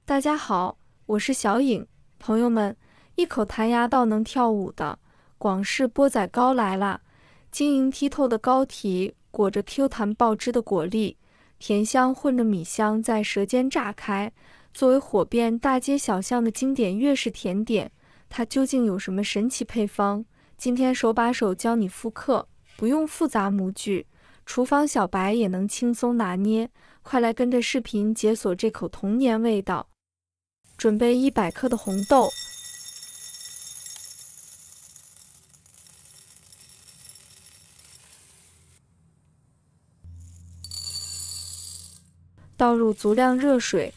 大家好，我是小颖。朋友们，一口弹牙到能跳舞的广式钵仔糕来啦！晶莹剔透的糕体裹着 Q 弹爆汁的果粒，甜香混着米香在舌尖炸开。作为火遍大街小巷的经典粤式甜点，它究竟有什么神奇配方？今天手把手教你复刻，不用复杂模具，厨房小白也能轻松拿捏。快来跟着视频解锁这口童年味道！准备100克的红豆，倒入足量热水，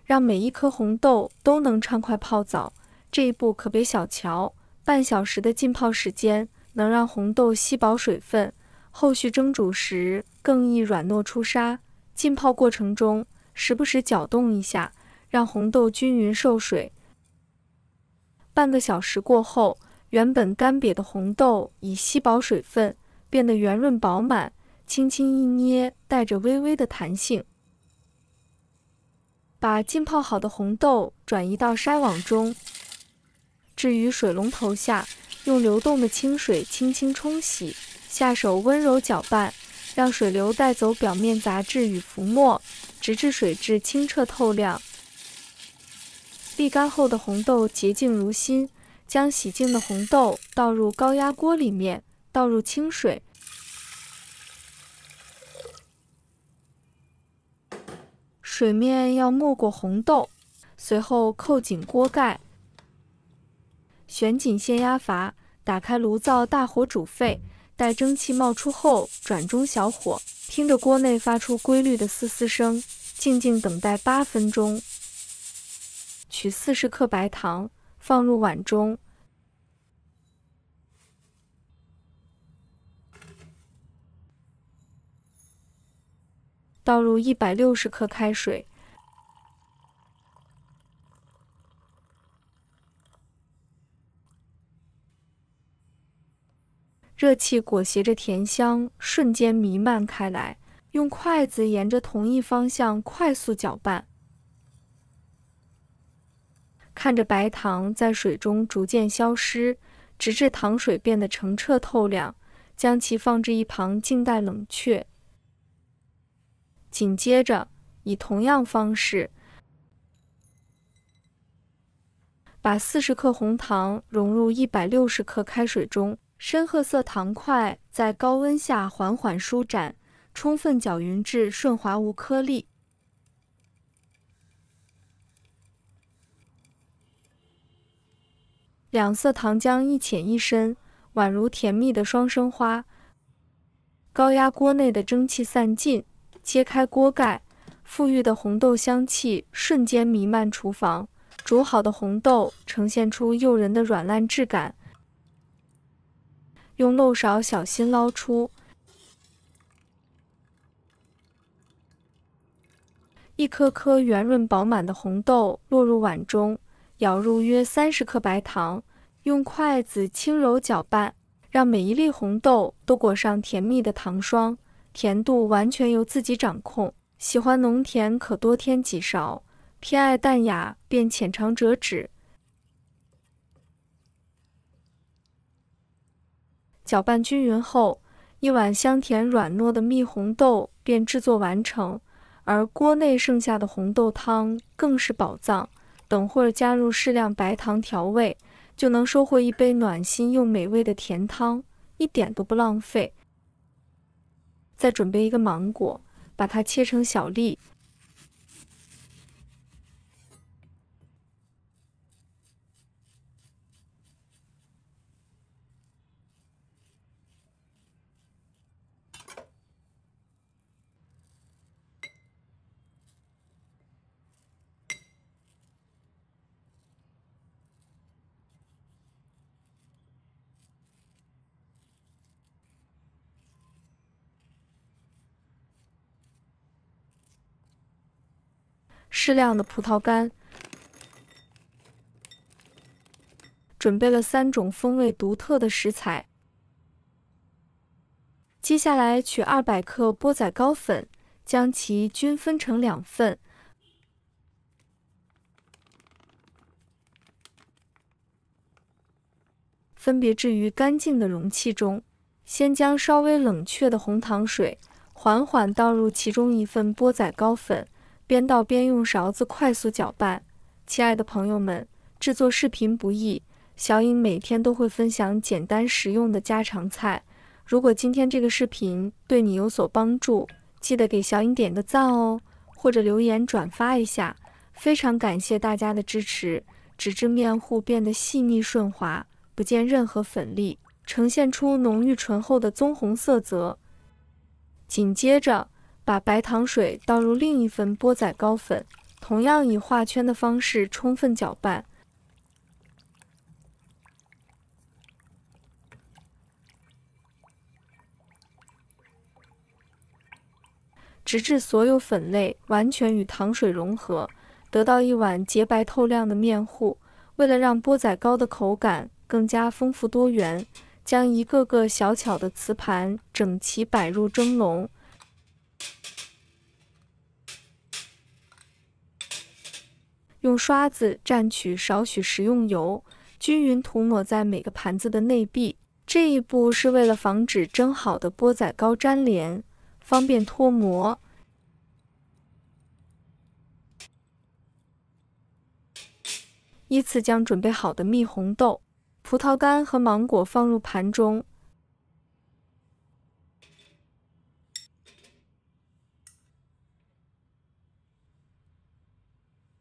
让每一颗红豆都能畅快泡澡。这一步可别小瞧，半小时的浸泡时间能让红豆吸饱水分，后续蒸煮时更易软糯出沙。浸泡过程中，时不时搅动一下，让红豆均匀受水。半个小时过后，原本干瘪的红豆已吸饱水分，变得圆润饱满，轻轻一捏，带着微微的弹性。把浸泡好的红豆转移到筛网中，置于水龙头下，用流动的清水轻轻冲洗，下手温柔搅拌。让水流带走表面杂质与浮沫，直至水质清澈透亮。沥干后的红豆洁净如新，将洗净的红豆倒入高压锅里面，倒入清水，水面要没过红豆，随后扣紧锅盖，旋紧限压阀，打开炉灶，大火煮沸。待蒸汽冒出后，转中小火，听着锅内发出规律的嘶嘶声，静静等待8分钟。取40克白糖，放入碗中，倒入160克开水，热气裹挟着甜香，瞬间弥漫开来。用筷子沿着同一方向快速搅拌，看着白糖在水中逐渐消失，直至糖水变得澄澈透亮，将其放置一旁静待冷却。紧接着，以同样方式，把40克红糖融入160克开水中。深褐色糖块在高温下缓缓舒展，充分搅匀至顺滑无颗粒。两色糖浆一浅一深，宛如甜蜜的双生花。高压锅内的蒸汽散尽，揭开锅盖，馥郁的红豆香气瞬间弥漫厨房。煮好的红豆呈现出诱人的软烂质感。用漏勺小心捞出，一颗颗圆润饱满的红豆落入碗中，舀入约30克白糖，用筷子轻柔搅拌，让每一粒红豆都裹上甜蜜的糖霜，甜度完全由自己掌控。喜欢浓甜可多添几勺，偏爱淡雅便浅尝辄止。搅拌均匀后，一碗香甜软糯的蜜红豆便制作完成，而锅内剩下的红豆汤更是宝藏。等会儿加入适量白糖调味，就能收获一杯暖心又美味的甜汤，一点都不浪费。再准备一个芒果，把它切成小粒。适量的葡萄干，准备了3种风味独特的食材。接下来取200克钵仔糕粉，将其均分成2份，分别置于干净的容器中。先将稍微冷却的红糖水缓缓倒入其中1份钵仔糕粉，边倒边用勺子快速搅拌。亲爱的朋友们，制作视频不易，小颖每天都会分享简单实用的家常菜。如果今天这个视频对你有所帮助，记得给小颖点个赞哦，或者留言转发一下。非常感谢大家的支持，直至面糊变得细腻顺滑，不见任何粉粒，呈现出浓郁醇厚的棕红色泽。紧接着，把白糖水倒入另1份钵仔糕粉，同样以画圈的方式充分搅拌，直至所有粉类完全与糖水融合，得到一碗洁白透亮的面糊。为了让钵仔糕的口感更加丰富多元，将一个个小巧的瓷盘整齐摆入蒸笼，用刷子蘸取少许食用油，均匀涂抹在每个盘子的内壁。这一步是为了防止蒸好的钵仔糕粘连，方便脱模。依次将准备好的蜜红豆、葡萄干和芒果放入盘中，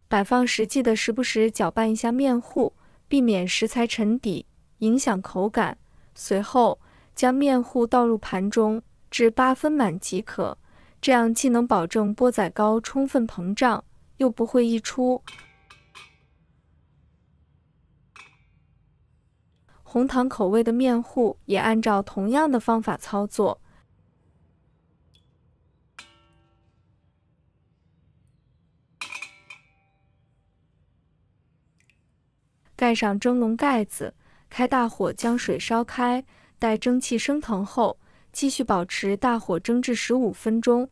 摆放时记得时不时搅拌一下面糊，避免食材沉底，影响口感。随后将面糊倒入盘中，至8分满即可，这样既能保证钵仔糕充分膨胀，又不会溢出。红糖口味的面糊也按照同样的方法操作。盖上蒸笼盖子，开大火将水烧开，待蒸汽升腾后，继续保持大火蒸至15分钟。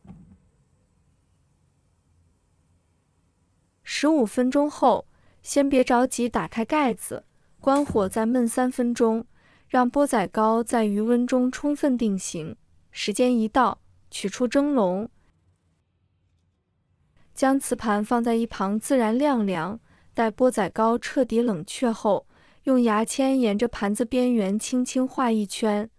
15分钟后，先别着急打开盖子，关火再焖3分钟，让钵仔糕在余温中充分定型。时间一到，取出蒸笼，将瓷盘放在一旁自然晾凉。待钵仔糕彻底冷却后，用牙签沿着盘子边缘轻轻画一圈，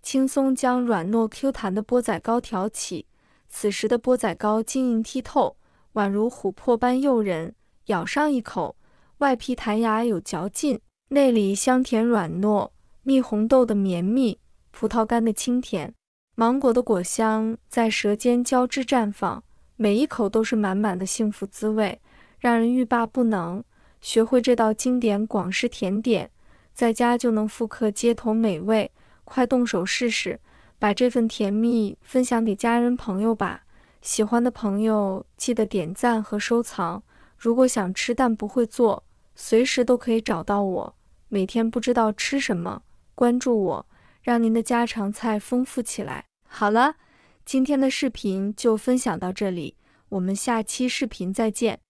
轻松将软糯 Q 弹的钵仔糕挑起。此时的钵仔糕晶莹剔透，宛如琥珀般诱人，咬上一口，外皮弹牙有嚼劲，内里香甜软糯，蜜红豆的绵密，葡萄干的清甜，芒果的果香在舌尖交织绽放，每一口都是满满的幸福滋味，让人欲罢不能。学会这道经典广式甜点，在家就能复刻街头美味，快动手试试，把这份甜蜜分享给家人朋友吧。喜欢的朋友记得点赞和收藏。如果想吃但不会做，随时都可以找到我。每天不知道吃什么，关注我，让您的家常菜丰富起来。好了，今天的视频就分享到这里，我们下期视频再见。